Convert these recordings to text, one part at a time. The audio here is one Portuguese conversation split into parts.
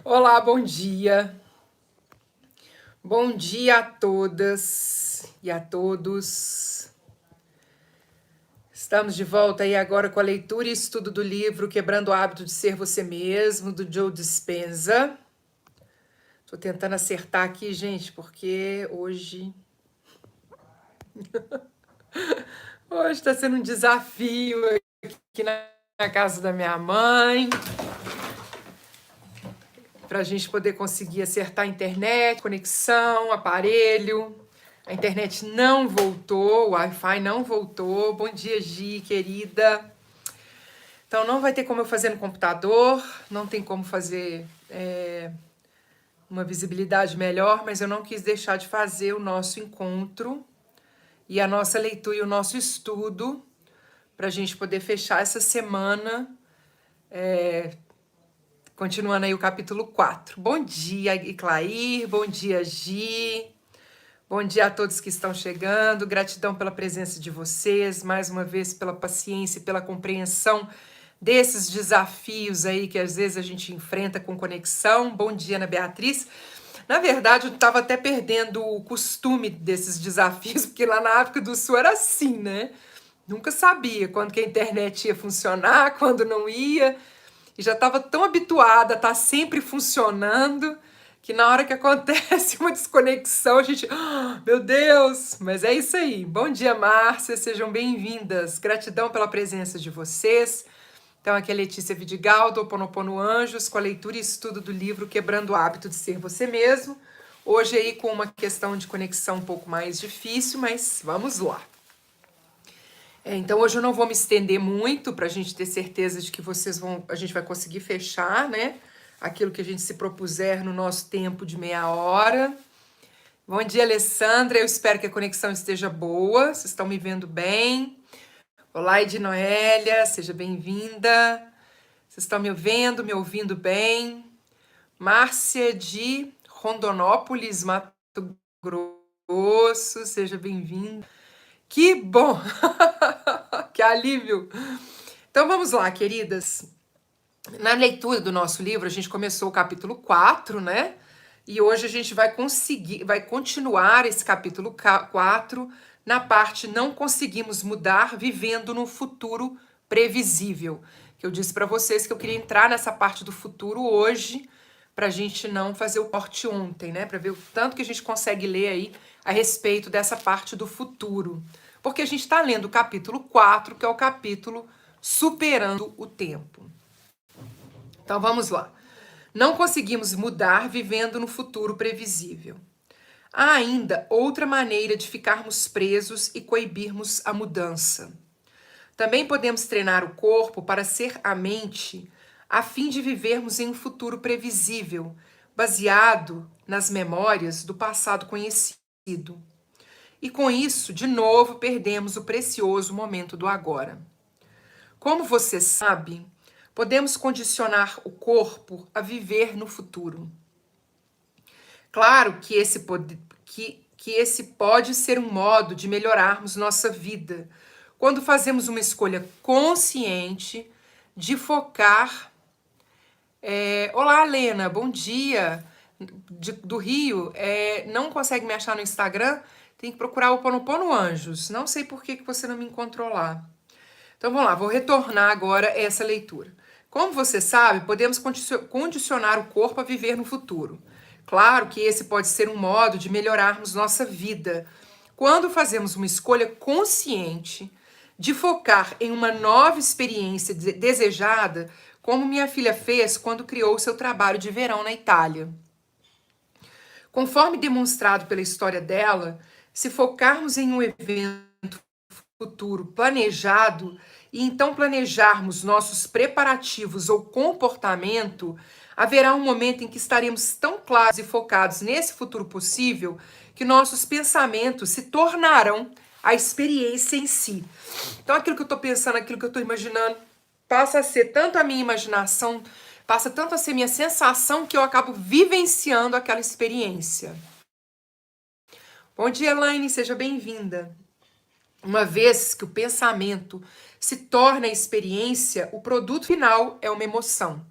Olá, bom dia. Bom dia a todas e a todos. Estamos de volta aí agora com a leitura e estudo do livro Quebrando o Hábito de Ser Você Mesmo, do Joe Dispenza. Tô tentando acertar aqui, gente, porque hoje está sendo um desafio aqui na casa da minha mãe, para a gente poder conseguir acertar a internet, conexão, aparelho. A internet não voltou, o Wi-Fi não voltou. Bom dia, Gi, querida. Então, não vai ter como eu fazer no computador, não tem como fazer uma visibilidade melhor, mas eu não quis deixar de fazer o nosso encontro e a nossa leitura e o nosso estudo para a gente poder fechar essa semana, continuando aí o capítulo 4. Bom dia, Iclair, bom dia, Gi. Bom dia a todos que estão chegando, gratidão pela presença de vocês, mais uma vez pela paciência e pela compreensão desses desafios aí que às vezes a gente enfrenta com conexão. Bom dia, Ana Beatriz. Na verdade, eu estava até perdendo o costume desses desafios, porque lá na África do Sul era assim, né? Nunca sabia quando que a internet ia funcionar, quando não ia, e já estava tão habituada a estar sempre funcionando que na hora que acontece uma desconexão, a gente, meu Deus, mas é isso aí. Bom dia, Márcia, sejam bem-vindas. Gratidão pela presença de vocês. Então, aqui é Letícia Vidigal, do Ho Oponopono Anjos, com a leitura e estudo do livro Quebrando o Hábito de Ser Você Mesmo. Hoje aí com uma questão de conexão um pouco mais difícil, mas vamos lá. Então, hoje eu não vou me estender muito para a gente ter certeza de que a gente vai conseguir fechar, né? Aquilo que a gente se propuser no nosso tempo de meia hora. Bom dia, Alessandra. Eu espero que a conexão esteja boa. Vocês estão me vendo bem? Olá, Ednoélia. Seja bem-vinda. Vocês estão me vendo, me ouvindo bem? Márcia de Rondonópolis, Mato Grosso. Seja bem-vinda. Que bom! Que alívio! Então vamos lá, queridas. Na leitura do nosso livro, a gente começou o capítulo 4, né? E hoje a gente vai continuar esse capítulo 4 na parte não conseguimos mudar vivendo no futuro previsível. Que eu disse para vocês que eu queria entrar nessa parte do futuro hoje, para a gente não fazer o corte ontem, né? Para ver o tanto que a gente consegue ler aí a respeito dessa parte do futuro. Porque a gente está lendo o capítulo 4, que é o capítulo Superando o Tempo. Então vamos lá. Não conseguimos mudar vivendo no futuro previsível. Há ainda outra maneira de ficarmos presos e coibirmos a mudança. Também podemos treinar o corpo para ser a mente, a fim de vivermos em um futuro previsível, baseado nas memórias do passado conhecido. E com isso, de novo, perdemos o precioso momento do agora. Como você sabe, podemos condicionar o corpo a viver no futuro. Claro que esse pode ser um modo de melhorarmos nossa vida, quando fazemos uma escolha consciente de focar. Olá, Lena, bom dia. Do Rio, não consegue me achar no Instagram? Tem que procurar o Ho Oponopono Anjos. Não sei por que você não me encontrou lá. Então vamos lá, vou retornar agora essa leitura. Como você sabe, podemos condicionar o corpo a viver no futuro. Claro que esse pode ser um modo de melhorarmos nossa vida, quando fazemos uma escolha consciente de focar em uma nova experiência desejada, como minha filha fez quando criou seu trabalho de verão na Itália. Conforme demonstrado pela história dela, se focarmos em um evento futuro planejado e então planejarmos nossos preparativos ou comportamento, haverá um momento em que estaremos tão claros e focados nesse futuro possível que nossos pensamentos se tornarão a experiência em si. Então, aquilo que eu estou pensando, aquilo que eu estou imaginando, passa a ser tanto a minha imaginação, passa tanto a ser minha sensação que eu acabo vivenciando aquela experiência. Bom dia, Elaine, seja bem-vinda. Uma vez que o pensamento se torna a experiência, o produto final é uma emoção.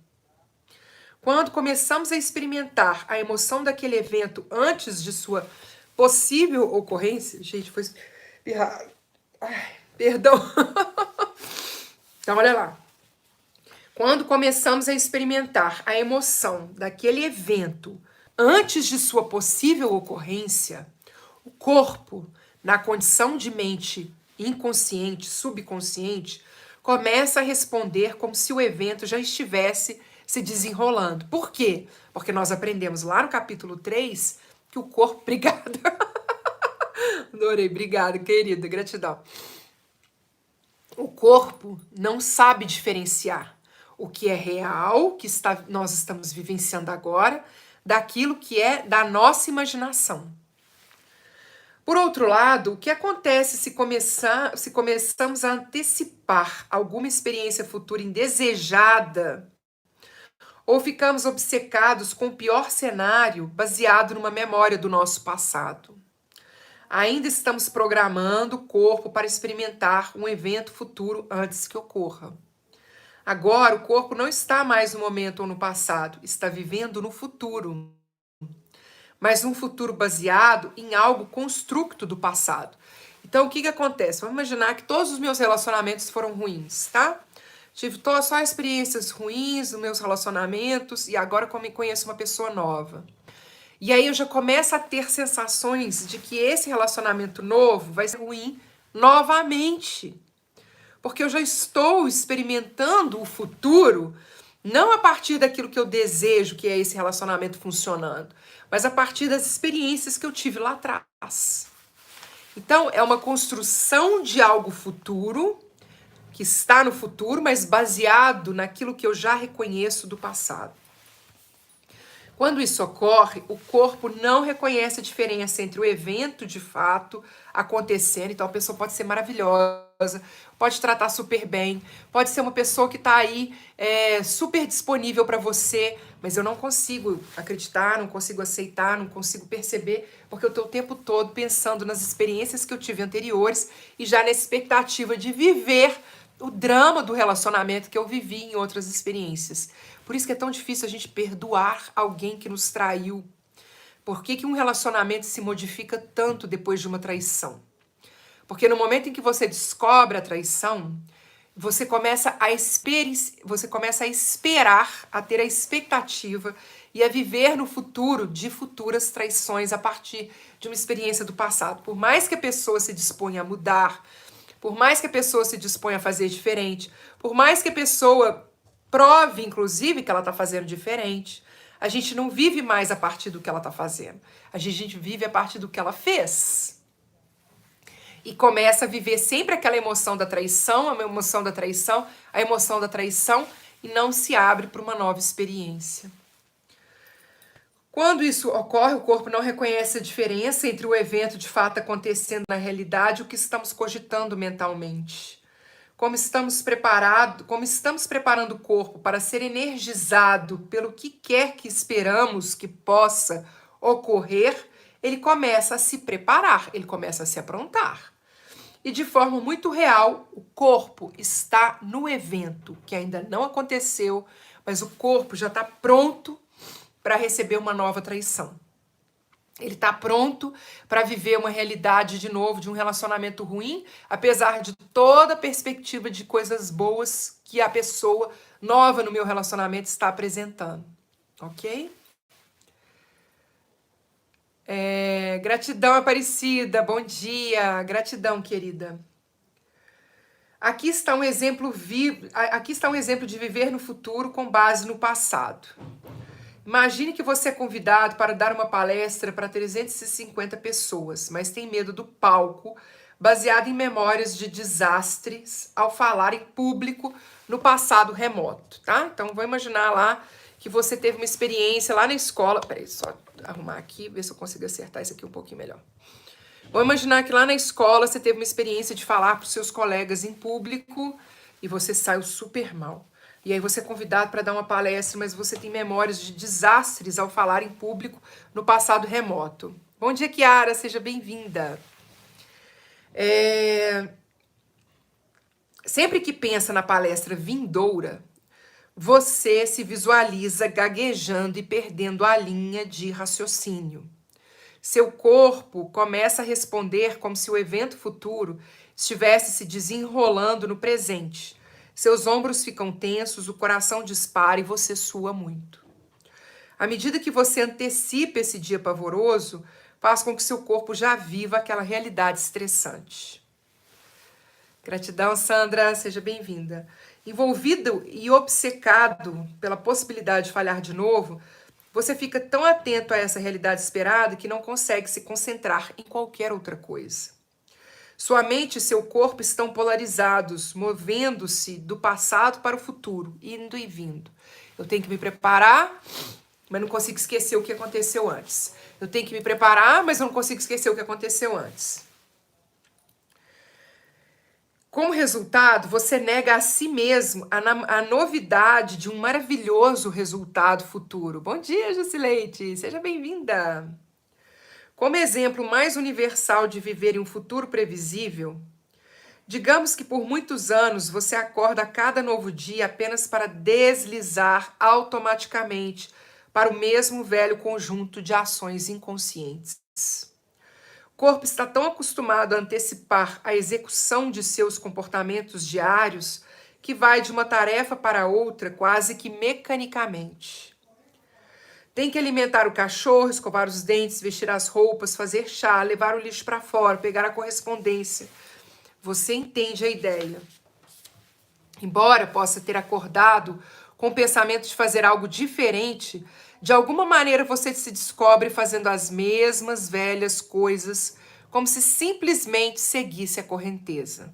Quando começamos a experimentar a emoção daquele evento antes de sua possível ocorrência, gente, foi espirrar. Ai, perdão. Então, olha lá. Quando começamos a experimentar a emoção daquele evento antes de sua possível ocorrência, o corpo, na condição de mente inconsciente, subconsciente, começa a responder como se o evento já estivesse se desenrolando. Por quê? Porque nós aprendemos lá no capítulo 3 que o corpo... Obrigada. Adorei, obrigada, querida, gratidão. O corpo não sabe diferenciar o que é real, que nós estamos vivenciando agora, daquilo que é da nossa imaginação. Por outro lado, o que acontece se começamos a antecipar alguma experiência futura indesejada ou ficamos obcecados com o pior cenário baseado numa memória do nosso passado? Ainda estamos programando o corpo para experimentar um evento futuro antes que ocorra. Agora, o corpo não está mais no momento ou no passado, está vivendo no futuro. Mas um futuro baseado em algo constructo do passado. Então, o que acontece? Vamos imaginar que todos os meus relacionamentos foram ruins, tá? Tive só experiências ruins nos meus relacionamentos e agora conheço uma pessoa nova. E aí eu já começo a ter sensações de que esse relacionamento novo vai ser ruim novamente. Porque eu já estou experimentando o futuro, não a partir daquilo que eu desejo, que é esse relacionamento funcionando, mas a partir das experiências que eu tive lá atrás. Então, é uma construção de algo futuro, que está no futuro, mas baseado naquilo que eu já reconheço do passado. Quando isso ocorre, o corpo não reconhece a diferença entre o evento de fato acontecendo. Então, a pessoa pode ser maravilhosa, pode tratar super bem, pode ser uma pessoa que está aí super disponível para você, mas eu não consigo acreditar, não consigo aceitar, não consigo perceber, porque eu estou o tempo todo pensando nas experiências que eu tive anteriores e já na expectativa de viver o drama do relacionamento que eu vivi em outras experiências. Por isso que é tão difícil a gente perdoar alguém que nos traiu. Por que um relacionamento se modifica tanto depois de uma traição? Porque no momento em que você descobre a traição, você começa a esperar, a ter a expectativa e a viver no futuro de futuras traições a partir de uma experiência do passado. Por mais que a pessoa se disponha a mudar, por mais que a pessoa se disponha a fazer diferente, por mais que a pessoa prove, inclusive, que ela está fazendo diferente, a gente não vive mais a partir do que ela está fazendo. A gente vive a partir do que ela fez. E começa a viver sempre aquela emoção da traição, a emoção da traição, a emoção da traição, e não se abre para uma nova experiência. Quando isso ocorre, o corpo não reconhece a diferença entre o evento de fato acontecendo na realidade e o que estamos cogitando mentalmente. Como estamos preparando o corpo para ser energizado pelo que quer que esperamos que possa ocorrer, ele começa a se preparar, ele começa a se aprontar. E de forma muito real, o corpo está no evento, que ainda não aconteceu, mas o corpo já está pronto para receber uma nova traição. Ele está pronto para viver uma realidade de novo, de um relacionamento ruim, apesar de toda a perspectiva de coisas boas que a pessoa nova no meu relacionamento está apresentando. Ok? Gratidão, Aparecida. Bom dia. Gratidão, querida. Aqui está um exemplo vivo. Aqui está um exemplo de viver no futuro com base no passado. Imagine que você é convidado para dar uma palestra para 350 pessoas, mas tem medo do palco, baseado em memórias de desastres ao falar em público no passado remoto, tá? Então, vou imaginar lá que você teve uma experiência lá na escola. Peraí, só arrumar aqui, ver se eu consigo acertar isso aqui um pouquinho melhor. Vou imaginar que lá na escola você teve uma experiência de falar para os seus colegas em público e você saiu super mal. E aí você é convidado para dar uma palestra, mas você tem memórias de desastres ao falar em público no passado remoto. Bom dia, Kiara, seja bem-vinda. Sempre que pensa na palestra vindoura, você se visualiza gaguejando e perdendo a linha de raciocínio. Seu corpo começa a responder como se o evento futuro estivesse se desenrolando no presente. Seus ombros ficam tensos, o coração dispara e você sua muito. À medida que você antecipa esse dia pavoroso, faz com que seu corpo já viva aquela realidade estressante. Gratidão, Sandra, seja bem-vinda. Envolvido e obcecado pela possibilidade de falhar de novo, você fica tão atento a essa realidade esperada que não consegue se concentrar em qualquer outra coisa. Sua mente e seu corpo estão polarizados, movendo-se do passado para o futuro, indo e vindo. Eu tenho que me preparar, mas não consigo esquecer o que aconteceu antes. Eu tenho que me preparar, mas eu não consigo esquecer o que aconteceu antes. Como resultado, você nega a si mesmo a novidade de um maravilhoso resultado futuro. Bom dia, Jusileite! Seja bem-vinda! Como exemplo mais universal de viver em um futuro previsível, digamos que por muitos anos você acorda a cada novo dia apenas para deslizar automaticamente para o mesmo velho conjunto de ações inconscientes. O corpo está tão acostumado a antecipar a execução de seus comportamentos diários que vai de uma tarefa para outra quase que mecanicamente. Tem que alimentar o cachorro, escovar os dentes, vestir as roupas, fazer chá, levar o lixo para fora, pegar a correspondência. Você entende a ideia. Embora possa ter acordado com o pensamento de fazer algo diferente, de alguma maneira você se descobre fazendo as mesmas velhas coisas, como se simplesmente seguisse a correnteza.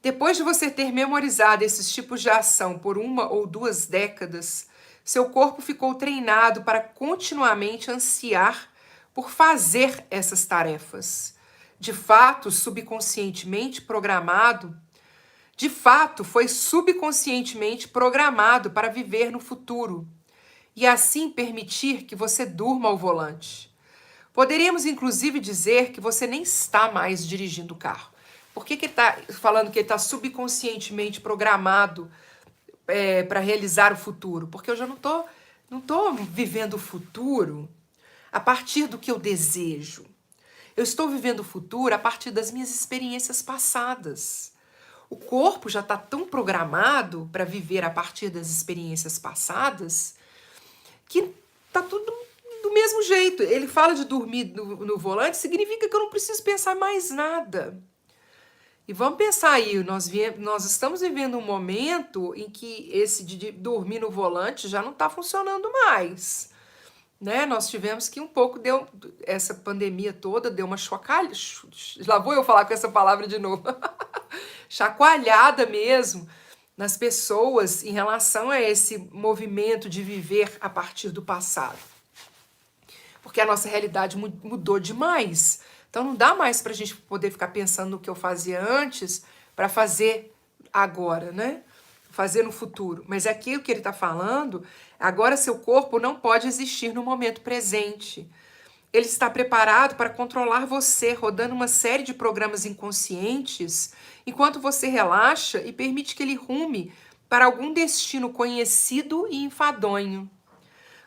Depois de você ter memorizado esses tipos de ação por 1 ou 2 décadas, seu corpo ficou treinado para continuamente ansiar por fazer essas tarefas. De fato, foi subconscientemente programado para viver no futuro e assim permitir que você durma ao volante. Poderíamos, inclusive, dizer que você nem está mais dirigindo o carro. Por que ele está falando que ele está subconscientemente programado para realizar o futuro? Porque eu já não tô vivendo o futuro a partir do que eu desejo. Eu estou vivendo o futuro a partir das minhas experiências passadas. O corpo já está tão programado para viver a partir das experiências passadas que está tudo do mesmo jeito. Ele fala de dormir no volante, significa que eu não preciso pensar mais nada. E vamos pensar aí, nós estamos vivendo um momento em que esse de dormir no volante já não está funcionando mais. Né? Nós tivemos que essa pandemia toda deu uma lá vou eu falar com essa palavra de novo, chacoalhada mesmo nas pessoas em relação a esse movimento de viver a partir do passado. Porque a nossa realidade mudou demais. Então não dá mais pra gente poder ficar pensando no que eu fazia antes para fazer agora, né? Fazer no futuro. Mas aqui o que ele está falando, agora seu corpo não pode existir no momento presente. Ele está preparado para controlar você, rodando uma série de programas inconscientes, enquanto você relaxa e permite que ele rume para algum destino conhecido e enfadonho.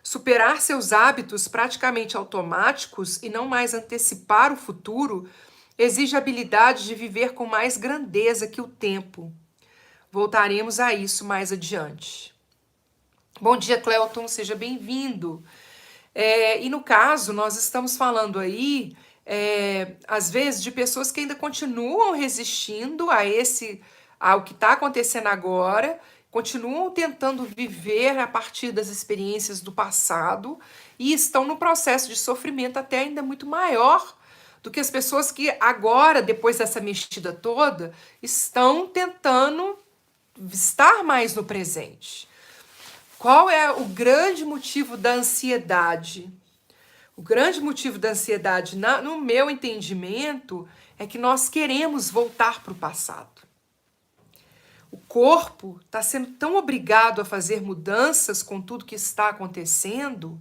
Superar seus hábitos praticamente automáticos e não mais antecipar o futuro exige a habilidade de viver com mais grandeza que o tempo. Voltaremos a isso mais adiante. Bom dia, Cleuton, seja bem-vindo. E no caso, nós estamos falando aí, às vezes, de pessoas que ainda continuam resistindo ao que está acontecendo agora, continuam tentando viver a partir das experiências do passado e estão no processo de sofrimento até ainda muito maior do que as pessoas que agora, depois dessa mexida toda, estão tentando estar mais no presente. Qual é o grande motivo da ansiedade? O grande motivo da ansiedade, no meu entendimento, é que nós queremos voltar para o passado. O corpo está sendo tão obrigado a fazer mudanças com tudo que está acontecendo,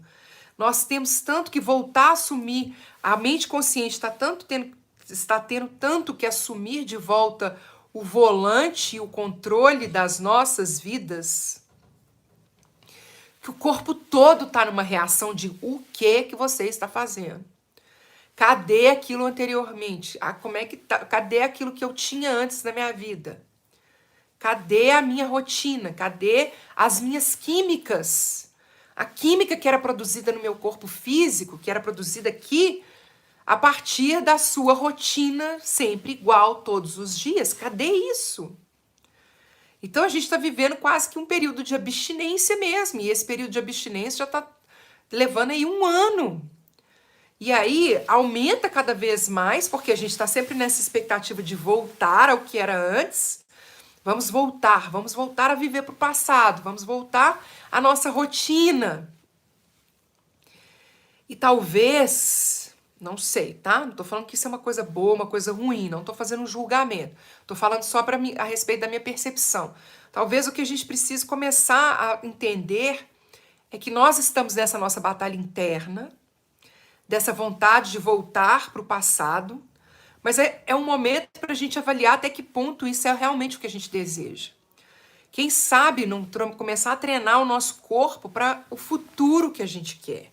nós temos tanto que voltar a assumir, a mente consciente está tendo tanto que assumir de volta o volante e o controle das nossas vidas, que o corpo todo está numa reação de o que você está fazendo. Cadê aquilo anteriormente? Como é que tá? Cadê aquilo que eu tinha antes na minha vida? Cadê a minha rotina? Cadê as minhas químicas? A química que era produzida no meu corpo físico, que era produzida aqui, a partir da sua rotina sempre igual todos os dias. Cadê isso? Então a gente está vivendo quase que um período de abstinência mesmo. E esse período de abstinência já está levando aí 1 ano. E aí aumenta cada vez mais, porque a gente está sempre nessa expectativa de voltar ao que era antes. Vamos voltar a viver para o passado, vamos voltar à nossa rotina. E talvez, não sei, tá? Não tô falando que isso é uma coisa boa, uma coisa ruim, não tô fazendo um julgamento. Tô falando só a respeito da minha percepção. Talvez o que a gente precisa começar a entender é que nós estamos nessa nossa batalha interna, dessa vontade de voltar para o passado, mas é um momento para a gente avaliar até que ponto isso é realmente o que a gente deseja. Quem sabe não começar a treinar o nosso corpo para o futuro que a gente quer.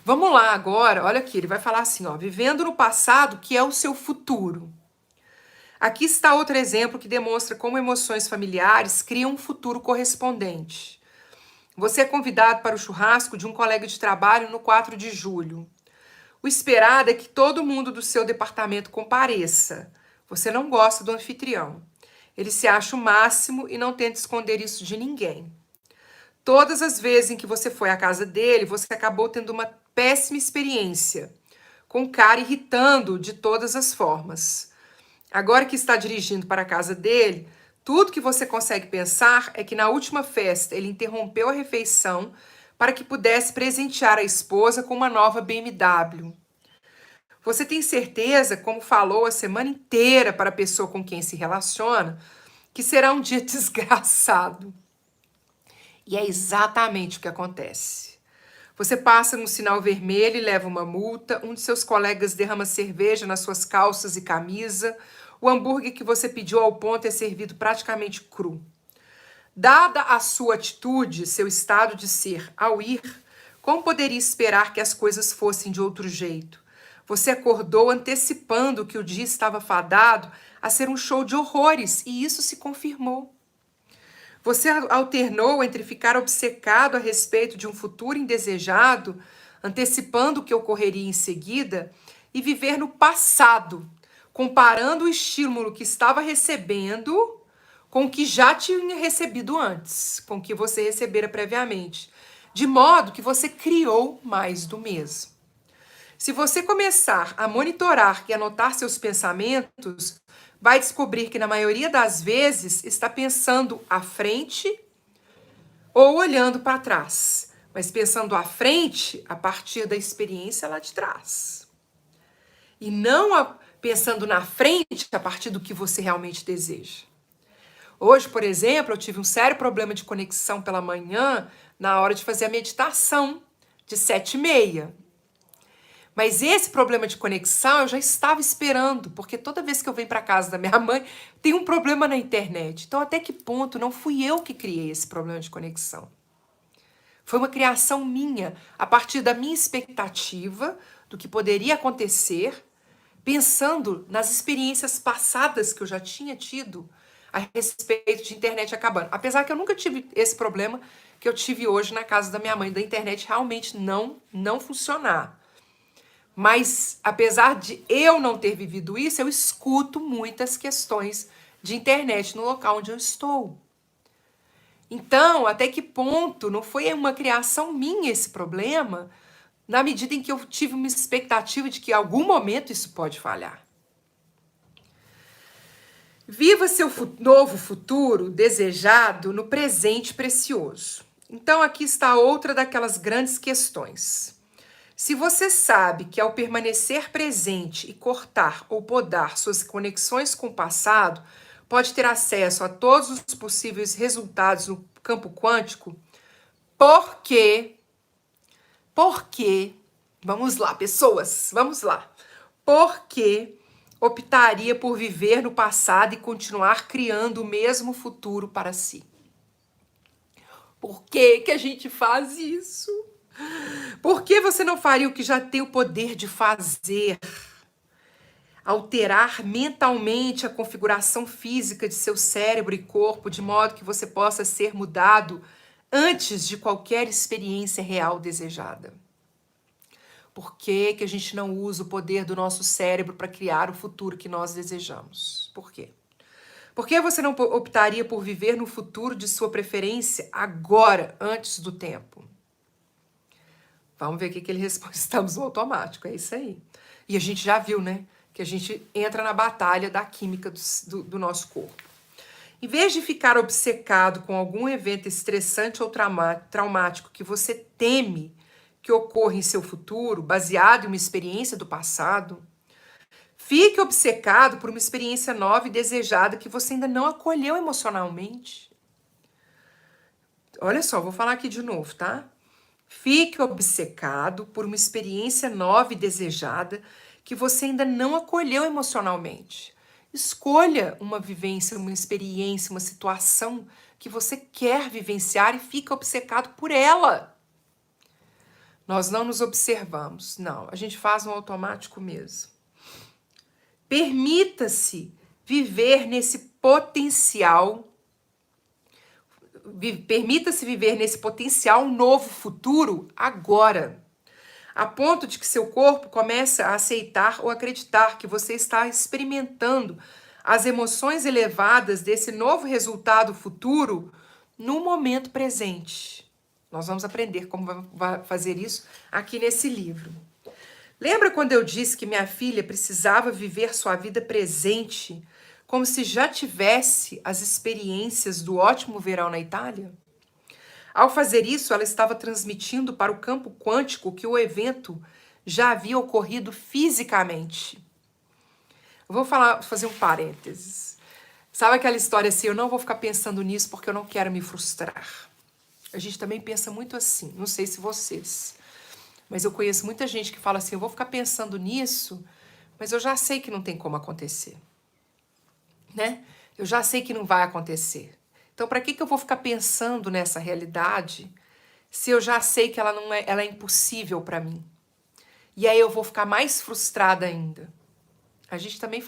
Vamos lá agora, olha aqui, ele vai falar assim, ó, vivendo no passado, que é o seu futuro. Aqui está outro exemplo que demonstra como emoções familiares criam um futuro correspondente. Você é convidado para o churrasco de um colega de trabalho no 4 de julho. O esperado é que todo mundo do seu departamento compareça. Você não gosta do anfitrião. Ele se acha o máximo e não tenta esconder isso de ninguém. Todas as vezes em que você foi à casa dele, você acabou tendo uma péssima experiência, com o cara irritando de todas as formas. Agora que está dirigindo para a casa dele, tudo que você consegue pensar é que na última festa ele interrompeu a refeição para que pudesse presentear a esposa com uma nova BMW. Você tem certeza, como falou a semana inteira para a pessoa com quem se relaciona, que será um dia desgraçado. E é exatamente o que acontece. Você passa no sinal vermelho e leva uma multa, um de seus colegas derrama cerveja nas suas calças e camisa, o hambúrguer que você pediu ao ponto é servido praticamente cru. Dada a sua atitude, seu estado de ser ao ir, como poderia esperar que as coisas fossem de outro jeito? Você acordou antecipando que o dia estava fadado a ser um show de horrores, e isso se confirmou. Você alternou entre ficar obcecado a respeito de um futuro indesejado, antecipando o que ocorreria em seguida, e viver no passado, comparando o estímulo que estava recebendo com o que já tinha recebido antes, com o que você recebera previamente, de modo que você criou mais do mesmo. Se você começar a monitorar e anotar seus pensamentos, vai descobrir que na maioria das vezes está pensando à frente ou olhando para trás, mas pensando à frente a partir da experiência lá de trás. E não pensando na frente a partir do que você realmente deseja. Hoje, por exemplo, eu tive um sério problema de conexão pela manhã na hora de fazer a meditação de 7h30. Mas esse problema de conexão eu já estava esperando, porque toda vez que eu venho para casa da minha mãe, tem um problema na internet. Então, até que ponto não fui eu que criei esse problema de conexão? Foi uma criação minha, a partir da minha expectativa do que poderia acontecer, pensando nas experiências passadas que eu já tinha tido a respeito de internet acabando. Apesar que eu nunca tive esse problema que eu tive hoje na casa da minha mãe, da internet realmente não funcionar. Mas, apesar de eu não ter vivido isso, eu escuto muitas questões de internet no local onde eu estou. Então, até que ponto não foi uma criação minha esse problema, na medida em que eu tive uma expectativa de que em algum momento isso pode falhar. Viva seu novo futuro desejado no presente precioso. Então, aqui está outra daquelas grandes questões. Se você sabe que ao permanecer presente e cortar ou podar suas conexões com o passado, pode ter acesso a todos os possíveis resultados no campo quântico, por quê? Vamos lá, pessoas, vamos lá. Por que optaria por viver no passado e continuar criando o mesmo futuro para si? Por que que a gente faz isso? Por que você não faria o que já tem o poder de fazer? Alterar mentalmente a configuração física de seu cérebro e corpo, de modo que você possa ser mudado antes de qualquer experiência real desejada. Por que que a gente não usa o poder do nosso cérebro para criar o futuro que nós desejamos? Por quê? Por que você não optaria por viver no futuro de sua preferência agora, antes do tempo? Vamos ver o que ele responde. Estamos no automático, é isso aí. E a gente já viu, né? Que a gente entra na batalha da química do nosso corpo. Em vez de ficar obcecado com algum evento estressante ou traumático que você teme que ocorra em seu futuro, baseado em uma experiência do passado, fique obcecado por uma experiência nova e desejada que você ainda não acolheu emocionalmente. Olha só, vou falar aqui de novo, tá? Fique obcecado por uma experiência nova e desejada que você ainda não acolheu emocionalmente. Escolha uma vivência, uma experiência, uma situação que você quer vivenciar e fica obcecado por ela. Nós não nos observamos, não. A gente faz no automático mesmo. Permita-se viver nesse potencial. Permita-se viver nesse potencial novo futuro agora, a ponto de que seu corpo comece a aceitar ou acreditar que você está experimentando as emoções elevadas desse novo resultado futuro no momento presente. Nós vamos aprender como fazer isso aqui nesse livro. Lembra quando eu disse que minha filha precisava viver sua vida presente, como se já tivesse as experiências do ótimo verão na Itália? Ao fazer isso, ela estava transmitindo para o campo quântico que o evento já havia ocorrido fisicamente. Eu vou fazer um parênteses. Sabe aquela história assim, eu não vou ficar pensando nisso porque eu não quero me frustrar. A gente também pensa muito assim, não sei se vocês, mas eu conheço muita gente que fala assim, eu vou ficar pensando nisso, mas eu já sei que não tem como acontecer, né? Eu já sei que não vai acontecer. Então, para que eu vou ficar pensando nessa realidade se eu já sei que ela é impossível para mim? E aí eu vou ficar mais frustrada ainda. A gente também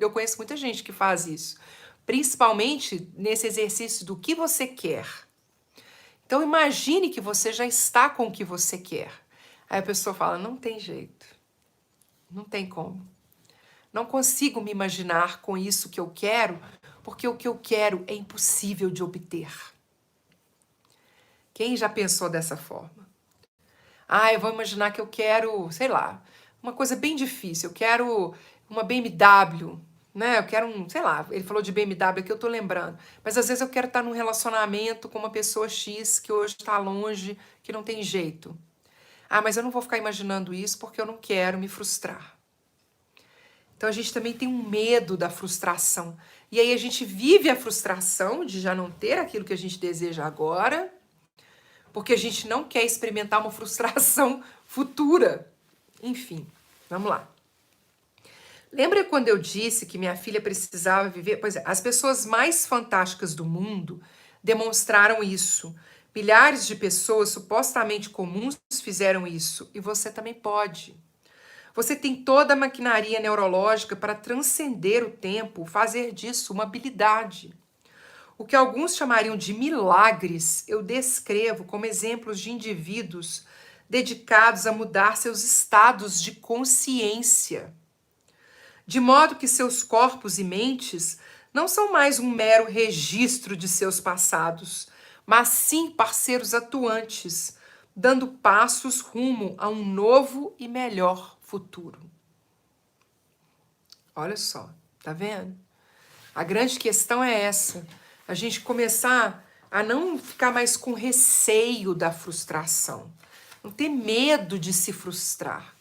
eu conheço muita gente que faz isso, principalmente nesse exercício do que você quer. Então, imagine que você já está com o que você quer. Aí a pessoa fala, não tem jeito, não tem como. Não consigo me imaginar com isso que eu quero, porque o que eu quero é impossível de obter. Quem já pensou dessa forma? Eu vou imaginar que eu quero, sei lá, uma coisa bem difícil. Eu quero uma BMW, né? Eu quero sei lá, ele falou de BMW aqui, eu tô lembrando. Mas às vezes eu quero estar num relacionamento com uma pessoa X que hoje está longe, que não tem jeito. Mas eu não vou ficar imaginando isso porque eu não quero me frustrar. Então a gente também tem um medo da frustração. E aí a gente vive a frustração de já não ter aquilo que a gente deseja agora, porque a gente não quer experimentar uma frustração futura. Enfim, vamos lá. Lembra quando eu disse que minha filha precisava viver? Pois é, as pessoas mais fantásticas do mundo demonstraram isso. Milhares de pessoas supostamente comuns fizeram isso. E você também pode. Você tem toda a maquinaria neurológica para transcender o tempo, fazer disso uma habilidade. O que alguns chamariam de milagres, eu descrevo como exemplos de indivíduos dedicados a mudar seus estados de consciência, de modo que seus corpos e mentes não são mais um mero registro de seus passados, mas sim parceiros atuantes, dando passos rumo a um novo e melhor futuro. Olha só, tá vendo? A grande questão é essa, a gente começar a não ficar mais com receio da frustração, não ter medo de se frustrar,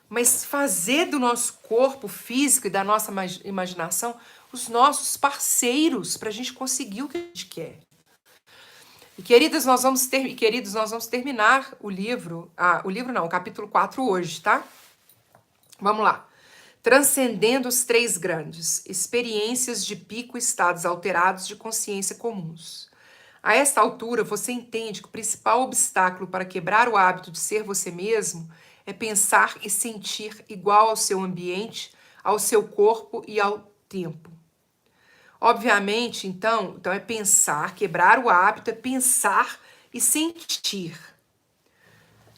mas fazer do nosso corpo físico e da nossa imaginação os nossos parceiros para a gente conseguir o que a gente quer. E queridos, nós vamos terminar o livro, o capítulo 4 hoje, tá? Vamos lá. Transcendendo os três grandes, experiências de pico e estados alterados de consciência comuns. A esta altura, você entende que o principal obstáculo para quebrar o hábito de ser você mesmo é pensar e sentir igual ao seu ambiente, ao seu corpo e ao tempo. Obviamente, então é pensar, quebrar o hábito é pensar e sentir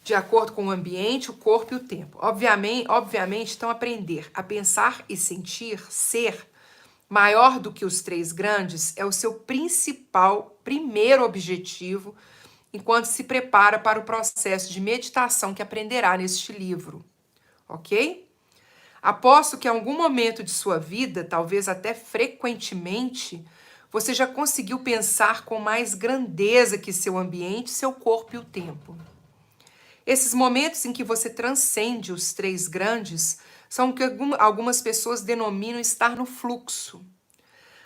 de acordo com o ambiente, o corpo e o tempo. Obviamente, então aprender a pensar e sentir, ser maior do que os três grandes é o seu primeiro objetivo enquanto se prepara para o processo de meditação que aprenderá neste livro, ok? Aposto que em algum momento de sua vida, talvez até frequentemente, você já conseguiu pensar com mais grandeza que seu ambiente, seu corpo e o tempo. Esses momentos em que você transcende os três grandes são o que algumas pessoas denominam estar no fluxo.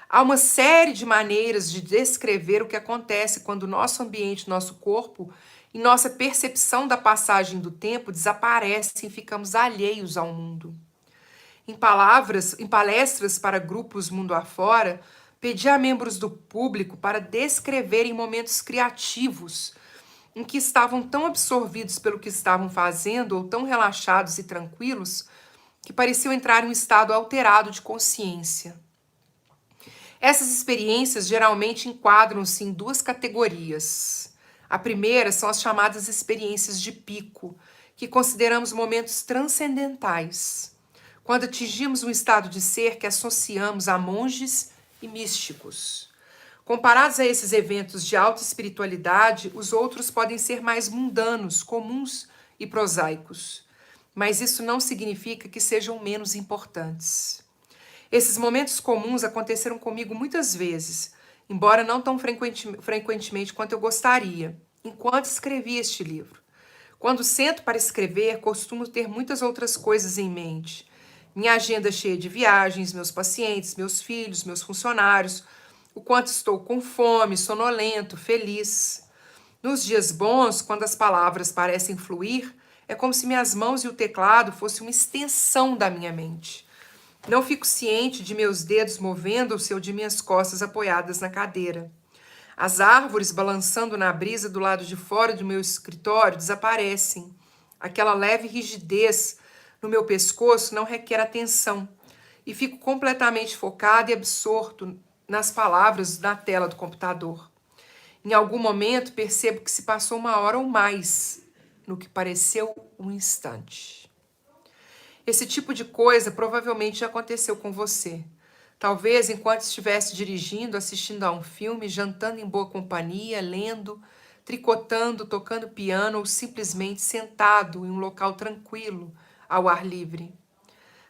Há uma série de maneiras de descrever o que acontece quando o nosso ambiente, nosso corpo e nossa percepção da passagem do tempo desaparecem e ficamos alheios ao mundo. Em palestras para grupos mundo afora, pedi a membros do público para descreverem momentos criativos em que estavam tão absorvidos pelo que estavam fazendo ou tão relaxados e tranquilos que pareciam entrar em um estado alterado de consciência. Essas experiências geralmente enquadram-se em duas categorias. A primeira são as chamadas experiências de pico, que consideramos momentos transcendentais, quando atingimos um estado de ser que associamos a monges e místicos. Comparados a esses eventos de alta espiritualidade, os outros podem ser mais mundanos, comuns e prosaicos. Mas isso não significa que sejam menos importantes. Esses momentos comuns aconteceram comigo muitas vezes, embora não tão frequentemente quanto eu gostaria, enquanto escrevi este livro. Quando sento para escrever, costumo ter muitas outras coisas em mente. Minha agenda cheia de viagens, meus pacientes, meus filhos, meus funcionários, o quanto estou com fome, sonolento, feliz. Nos dias bons, quando as palavras parecem fluir, é como se minhas mãos e o teclado fossem uma extensão da minha mente. Não fico ciente de meus dedos movendo-se ou de minhas costas apoiadas na cadeira. As árvores balançando na brisa do lado de fora do meu escritório desaparecem. Aquela leve rigidez no meu pescoço não requer atenção e fico completamente focado e absorto nas palavras na tela do computador. Em algum momento percebo que se passou uma hora ou mais no que pareceu um instante. Esse tipo de coisa provavelmente já aconteceu com você. Talvez enquanto estivesse dirigindo, assistindo a um filme, jantando em boa companhia, lendo, tricotando, tocando piano ou simplesmente sentado em um local tranquilo, ao ar livre.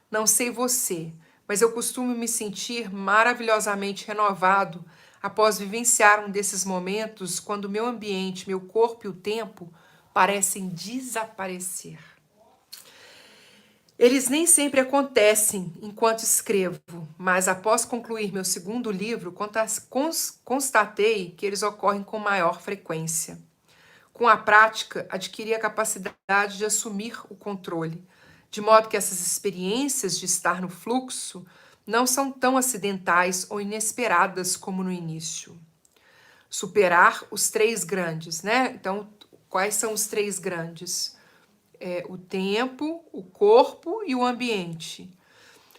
Não sei você, mas eu costumo me sentir maravilhosamente renovado após vivenciar um desses momentos quando meu ambiente, meu corpo e o tempo parecem desaparecer. Eles nem sempre acontecem enquanto escrevo, mas após concluir meu segundo livro, constatei que eles ocorrem com maior frequência. Com a prática, adquiri a capacidade de assumir o controle, de modo que essas experiências de estar no fluxo não são tão acidentais ou inesperadas como no início. Superar os três grandes, né? Então, quais são os três grandes? O tempo, o corpo e o ambiente.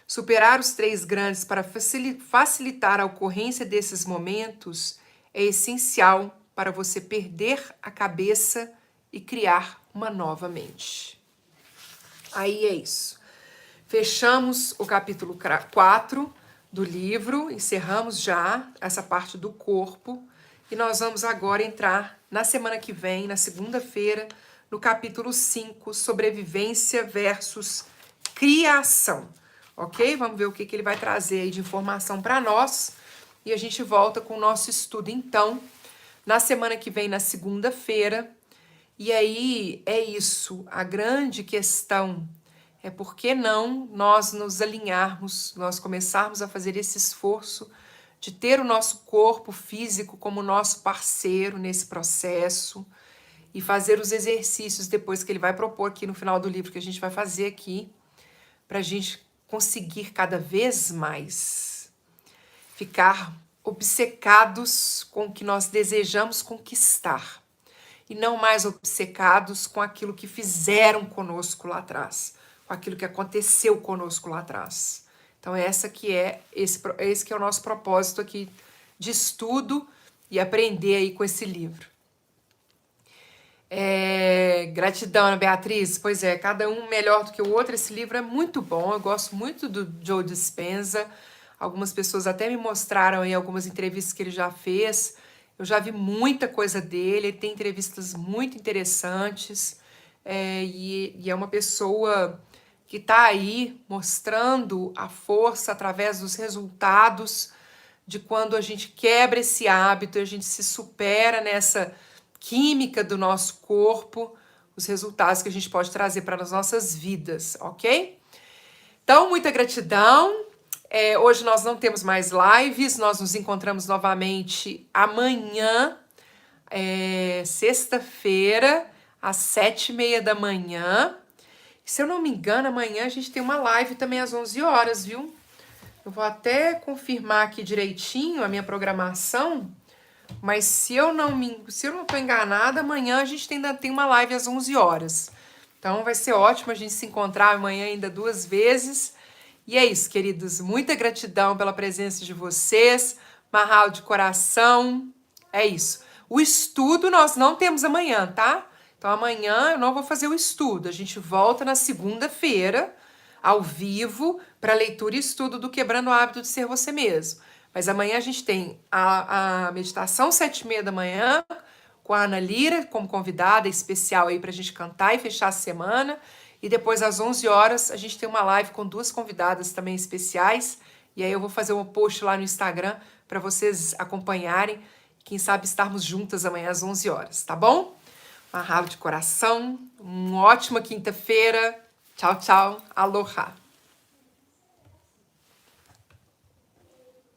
Superar os três grandes para facilitar a ocorrência desses momentos é essencial para você perder a cabeça e criar uma nova mente. Aí é isso. Fechamos o capítulo 4 do livro, encerramos já essa parte do corpo e nós vamos agora entrar na semana que vem, na segunda-feira, no capítulo 5, sobrevivência versus criação, ok? Vamos ver o que ele vai trazer aí de informação para nós e a gente volta com o nosso estudo, então, na semana que vem, na segunda-feira. E aí é isso, a grande questão é por que não nós nos alinharmos, nós começarmos a fazer esse esforço de ter o nosso corpo físico como nosso parceiro nesse processo e fazer os exercícios depois que ele vai propor aqui no final do livro que a gente vai fazer aqui, para a gente conseguir cada vez mais ficar obcecados com o que nós desejamos conquistar e não mais obcecados com aquilo que fizeram conosco lá atrás, com aquilo que aconteceu conosco lá atrás. Então esse que é o nosso propósito aqui de estudo e aprender aí com esse livro. Gratidão, Ana Beatriz. Pois é, cada um melhor do que o outro. Esse livro é muito bom, eu gosto muito do Joe Dispenza. Algumas pessoas até me mostraram aí algumas entrevistas que ele já fez. Eu já vi muita coisa dele, ele tem entrevistas muito interessantes. E é uma pessoa que está aí mostrando a força através dos resultados de quando a gente quebra esse hábito, a gente se supera nessa química do nosso corpo, os resultados que a gente pode trazer para as nossas vidas, ok? Então, muita gratidão. Hoje nós não temos mais lives, nós nos encontramos novamente amanhã, sexta-feira, às 7h30 da manhã. Se eu não me engano, amanhã a gente tem uma live também às 11 horas, viu? Eu vou até confirmar aqui direitinho a minha programação, mas se eu não estou enganada, amanhã a gente ainda tem uma live às 11 horas. Então vai ser ótimo a gente se encontrar amanhã ainda 2 vezes. E é isso, queridos. Muita gratidão pela presença de vocês. Mahalo de coração. É isso. O estudo nós não temos amanhã, tá? Então amanhã eu não vou fazer o estudo. A gente volta na segunda-feira, ao vivo, para leitura e estudo do Quebrando o Hábito de Ser Você Mesmo. Mas amanhã a gente tem a meditação 7h30 da manhã, com a Ana Lira como convidada especial aí para a gente cantar e fechar a semana. E depois, às 11 horas, a gente tem uma live com 2 convidadas também especiais. E aí eu vou fazer um post lá no Instagram para vocês acompanharem. Quem sabe estarmos juntas amanhã às 11 horas, tá bom? Mahalo de coração. Uma ótima quinta-feira. Tchau, tchau. Aloha.